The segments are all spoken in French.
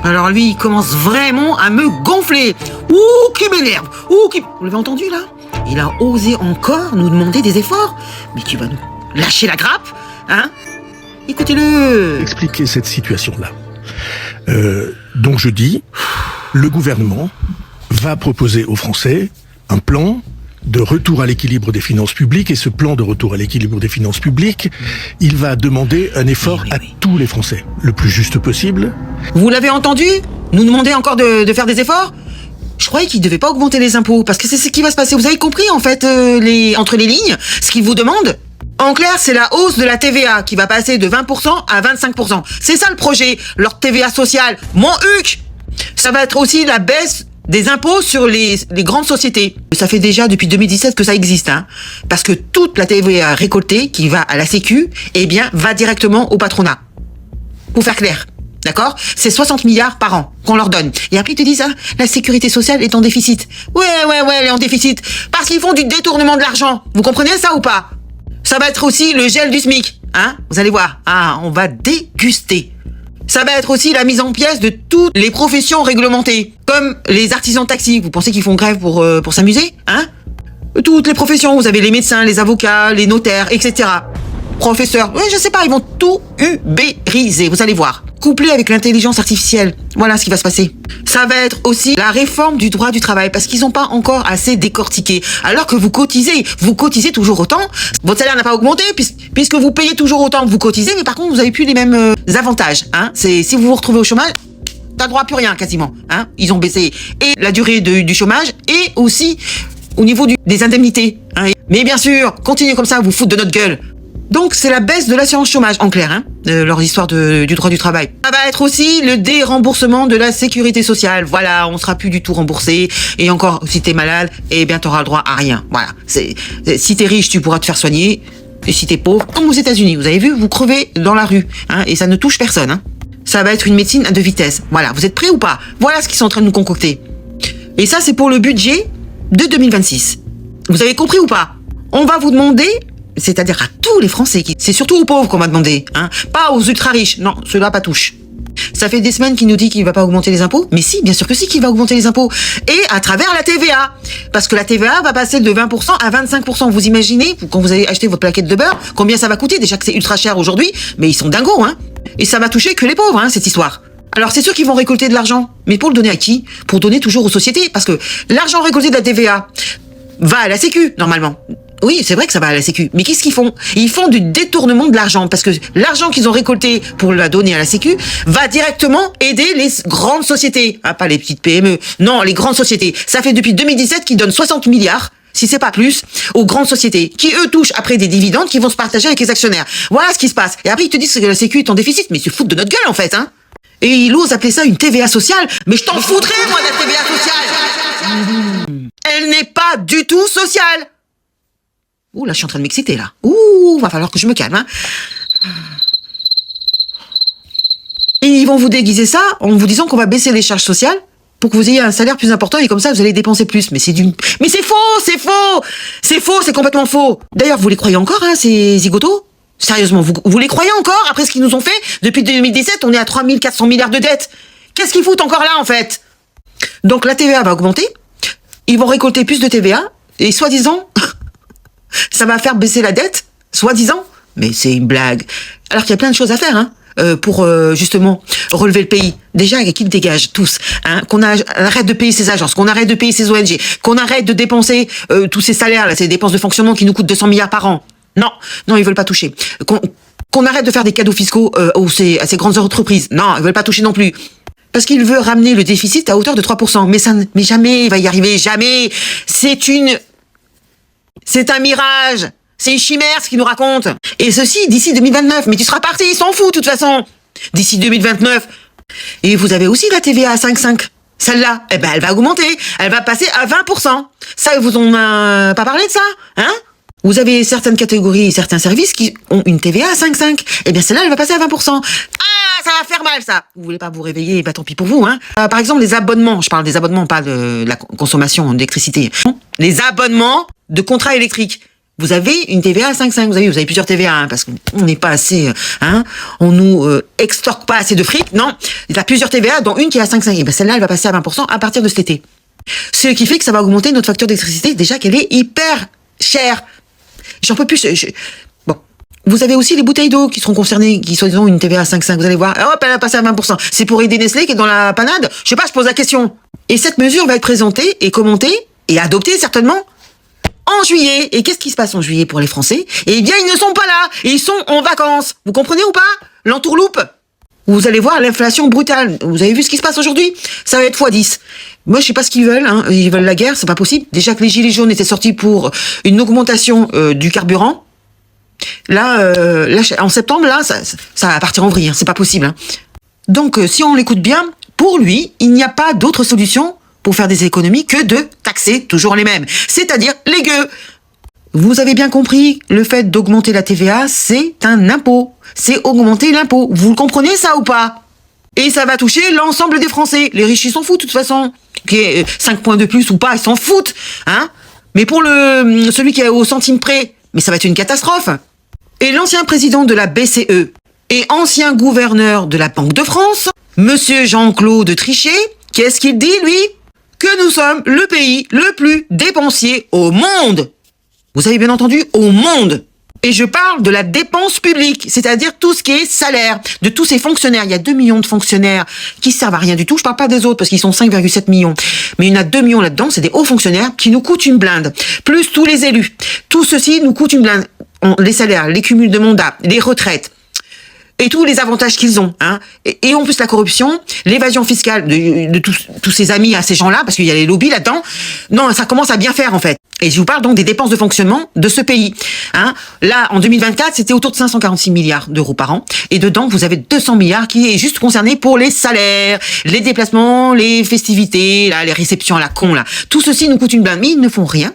Alors lui, il commence vraiment à me gonfler. Ouh, qui m'énerve. Ouh, qui... Vous l'avez entendu, là? Il a osé encore nous demander des efforts. Mais tu vas nous lâcher la grappe, hein? Écoutez-le. Expliquer cette situation-là. Donc je dis, le gouvernement va proposer aux Français un plan de retour à l'équilibre des finances publiques, et ce plan de retour à l'équilibre des finances publiques, il va demander un effort à tous les Français, le plus juste possible. Vous l'avez entendu? Nous demander encore de faire des efforts? Je croyais qu'il ne devait pas augmenter les impôts, parce que c'est ce qui va se passer. Vous avez compris, en fait, entre les lignes, ce qu'il vous demande? En clair, c'est la hausse de la TVA qui va passer de 20% à 25%. C'est ça le projet, leur TVA sociale. Mon huc! Ça va être aussi la baisse des impôts sur les grandes sociétés. Ça fait déjà depuis 2017 que ça existe, hein. Parce que toute la TVA récoltée qui va à la Sécu, eh bien, va directement au patronat. Pour faire clair. D'accord? C'est 60 milliards par an qu'on leur donne. Et après, ils te disent, ah, la sécurité sociale est en déficit. Ouais, elle est en déficit. Parce qu'ils font du détournement de l'argent. Vous comprenez ça ou pas? Ça va être aussi le gel du SMIC, hein? Vous allez voir. Ah, on va déguster. Ça va être aussi la mise en pièce de toutes les professions réglementées, comme les artisans de taxi. Vous pensez qu'ils font grève pour s'amuser, hein? Toutes les professions, vous avez les médecins, les avocats, les notaires, etc. Professeurs, oui, je sais pas, ils vont tout ubériser, vous allez voir. Couplé avec l'intelligence artificielle, voilà ce qui va se passer. Ça va être aussi la réforme du droit du travail, parce qu'ils n'ont pas encore assez décortiqué. Alors que vous cotisez toujours autant, votre salaire n'a pas augmenté, puisque vous payez toujours autant que vous cotisez, mais par contre, vous n'avez plus les mêmes avantages, hein. C'est, si vous vous retrouvez au chômage, t'as droit à plus rien, quasiment, hein. Ils ont baissé et la durée du chômage, et aussi au niveau des indemnités, hein. Mais bien sûr, continuez comme ça, vous foutre de notre gueule. Donc, c'est la baisse de l'assurance chômage, en clair, hein, leur histoire du droit du travail. Ça va être aussi le déremboursement de la sécurité sociale. Voilà, on sera plus du tout remboursé. Et encore, si t'es malade, eh bien, t'auras le droit à rien. Voilà. Si t'es riche, tu pourras te faire soigner. Et si t'es pauvre, comme aux États-Unis, vous avez vu, vous crevez dans la rue, hein, et ça ne touche personne, hein. Ça va être une médecine à 2 vitesses. Voilà. Vous êtes prêts ou pas? Voilà ce qu'ils sont en train de nous concocter. Et ça, c'est pour le budget de 2026. Vous avez compris ou pas? On va vous demander, c'est-à-dire à tous les Français, c'est surtout aux pauvres qu'on va demander, hein, pas aux ultra-riches, non, ceux-là pas touche. Ça fait des semaines qu'il nous dit qu'il va pas augmenter les impôts, mais si, bien sûr que si qu'il va augmenter les impôts, et à travers la TVA, parce que la TVA va passer de 20% à 25%, vous imaginez, quand vous allez acheter votre plaquette de beurre, combien ça va coûter? Déjà que c'est ultra cher aujourd'hui, mais ils sont dingos, hein, et ça va toucher que les pauvres, hein, cette histoire. Alors c'est sûr qu'ils vont récolter de l'argent, mais pour le donner à qui? Pour donner toujours aux sociétés, parce que l'argent récolté de la TVA va à la Sécu, normalement. Oui, c'est vrai que ça va à la Sécu. Mais qu'est-ce qu'ils font? Ils font du détournement de l'argent. Parce que l'argent qu'ils ont récolté pour la donner à la Sécu va directement aider les grandes sociétés. Ah, pas les petites PME. Non, les grandes sociétés. Ça fait depuis 2017 qu'ils donnent 60 milliards, si c'est pas plus, aux grandes sociétés. Qui, eux, touchent après des dividendes qui vont se partager avec les actionnaires. Voilà ce qui se passe. Et après, ils te disent que la Sécu est en déficit. Mais ils se foutent de notre gueule, en fait, hein. Et ils osent appeler ça une TVA sociale. Mais je t'en foutrais, moi, de la TVA sociale. Elle n'est pas du tout sociale. Ouh, là, je suis en train de m'exciter, là. Ouh, va falloir que je me calme, hein. Et ils vont vous déguiser ça en vous disant qu'on va baisser les charges sociales pour que vous ayez un salaire plus important et comme ça, vous allez dépenser plus. Mais c'est faux, c'est faux! C'est faux, c'est complètement faux. D'ailleurs, vous les croyez encore, hein, ces zigotos? Sérieusement, vous les croyez encore après ce qu'ils nous ont fait? Depuis 2017, on est à 3400 milliards de dettes. Qu'est-ce qu'ils foutent encore là, en fait? Donc, la TVA va augmenter. Ils vont récolter plus de TVA et soi-disant, ça va faire baisser la dette, soi-disant. Mais c'est une blague. Alors qu'il y a plein de choses à faire, hein, pour justement relever le pays. Déjà, qu'ils dégagent tous, hein, qu'on arrête de payer ces agences, qu'on arrête de payer ces ONG, qu'on arrête de dépenser tous ces salaires, là, ces dépenses de fonctionnement qui nous coûtent 200 milliards par an. Non, ils veulent pas toucher. Qu'on arrête de faire des cadeaux fiscaux à ces grandes entreprises. Non, ils veulent pas toucher non plus. Parce qu'il veut ramener le déficit à hauteur de 3%. Mais jamais il va y arriver, jamais. C'est un mirage. C'est une chimère, ce qu'il nous raconte. Et ceci, d'ici 2029. Mais tu seras parti, ils s'en foutent, de toute façon. D'ici 2029. Et vous avez aussi la TVA à 5,5. Celle-là, eh ben, elle va augmenter. Elle va passer à 20%. Ça, ils vous ont pas parlé de ça, hein? Vous avez certaines catégories, certains services qui ont une TVA à 5,5. Eh bien, celle-là, elle va passer à 20%. Ah, ça va faire mal, ça. Vous voulez pas vous réveiller, bah tant pis pour vous, hein. Par exemple, les abonnements. Je parle des abonnements, pas de la consommation d'électricité. Les abonnements de contrats électriques. Vous avez une TVA à 5,5. Vous avez plusieurs TVA, hein, parce qu'on n'est pas assez, hein, on nous extorque pas assez de fric. Non, il y a plusieurs TVA, dont une qui est à 5,5. Et ben celle-là, elle va passer à 20% à partir de cet été. Ce qui fait que ça va augmenter notre facture d'électricité, déjà qu'elle est hyper chère. J'en peux plus. Bon. Vous avez aussi les bouteilles d'eau qui seront concernées, qui sont disons une TVA à 5,5. Vous allez voir, hop, elle va passer à 20%. C'est pour aider Nestlé qui est dans la panade. Je sais pas, je pose la question. Et cette mesure va être présentée et commentée et adoptée certainement en juillet. Et qu'est-ce qui se passe en juillet pour les Français? Eh bien, ils ne sont pas là. Ils sont en vacances. Vous comprenez ou pas? L'entourloupe. Vous allez voir l'inflation brutale. Vous avez vu ce qui se passe aujourd'hui? Ça va être x10. Moi, je sais pas ce qu'ils veulent. Hein. Ils veulent la guerre, c'est pas possible. Déjà que les gilets jaunes étaient sortis pour une augmentation du carburant. Là, en septembre, là, ça va partir en vrille. Hein. C'est pas possible. Hein. Donc, si on l'écoute bien, pour lui, il n'y a pas d'autre solution pour faire des économies que de taxer toujours les mêmes. C'est-à-dire les gueux. Vous avez bien compris, le fait d'augmenter la TVA, c'est un impôt. C'est augmenter l'impôt. Vous le comprenez ça ou pas? Et ça va toucher l'ensemble des Français. Les riches, ils s'en foutent de toute façon. Qu'il y ait 5 points de plus ou pas, ils s'en foutent. Hein? Mais pour celui qui est au centime près, mais ça va être une catastrophe. Et l'ancien président de la BCE et ancien gouverneur de la Banque de France, Monsieur Jean-Claude Trichet, qu'est-ce qu'il dit, lui? Que nous sommes le pays le plus dépensier au monde. Vous avez bien entendu, au monde. Et je parle de la dépense publique, c'est-à-dire tout ce qui est salaire, de tous ces fonctionnaires. Il y a 2 millions de fonctionnaires qui servent à rien du tout. Je parle pas des autres parce qu'ils sont 5,7 millions. Mais il y en a 2 millions là-dedans, c'est des hauts fonctionnaires qui nous coûtent une blinde. Plus tous les élus. Tout ceci nous coûte une blinde. Les salaires, les cumuls de mandats, les retraites. Et tous les avantages qu'ils ont, hein. Et en plus la corruption, l'évasion fiscale de tous ces amis à ces gens-là, parce qu'il y a les lobbies là-dedans. Non, ça commence à bien faire en fait. Et je vous parle donc des dépenses de fonctionnement de ce pays. Hein. Là, en 2024, c'était autour de 546 milliards d'euros par an. Et dedans, vous avez 200 milliards qui est juste concerné pour les salaires, les déplacements, les festivités, là, les réceptions à la con, là. Tout ceci nous coûte une blinde, mais ils ne font rien.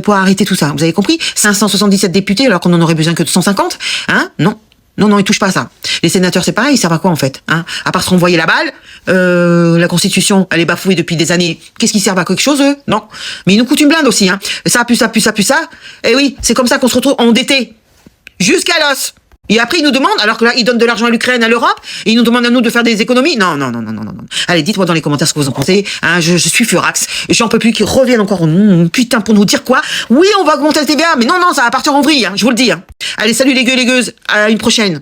Pour arrêter tout ça. Vous avez compris? 577 députés alors qu'on en aurait besoin que de 150. Hein? Non. Non, ils touchent pas à ça. Les sénateurs, c'est pareil, ils servent à quoi en fait, hein? À part se renvoyer la balle, la Constitution, elle est bafouée depuis des années. Qu'est-ce qu'ils servent à quelque chose, eux? Non. Mais ils nous coûtent une blinde aussi, hein. Ça, plus ça. Et oui, c'est comme ça qu'on se retrouve endettés. Jusqu'à l'os. Et après, ils nous demandent, alors que là, ils donnent de l'argent à l'Ukraine, à l'Europe, et ils nous demandent à nous de faire des économies. Non. Allez, dites-moi dans les commentaires ce que vous en pensez. Hein, je suis furax. J'en peux plus qu'ils reviennent encore. Putain, pour nous dire quoi? Oui, on va augmenter la TVA, mais non, ça va partir en vrille, hein, je vous le dis. Hein. Allez, salut les gueux, les gueuses. À une prochaine.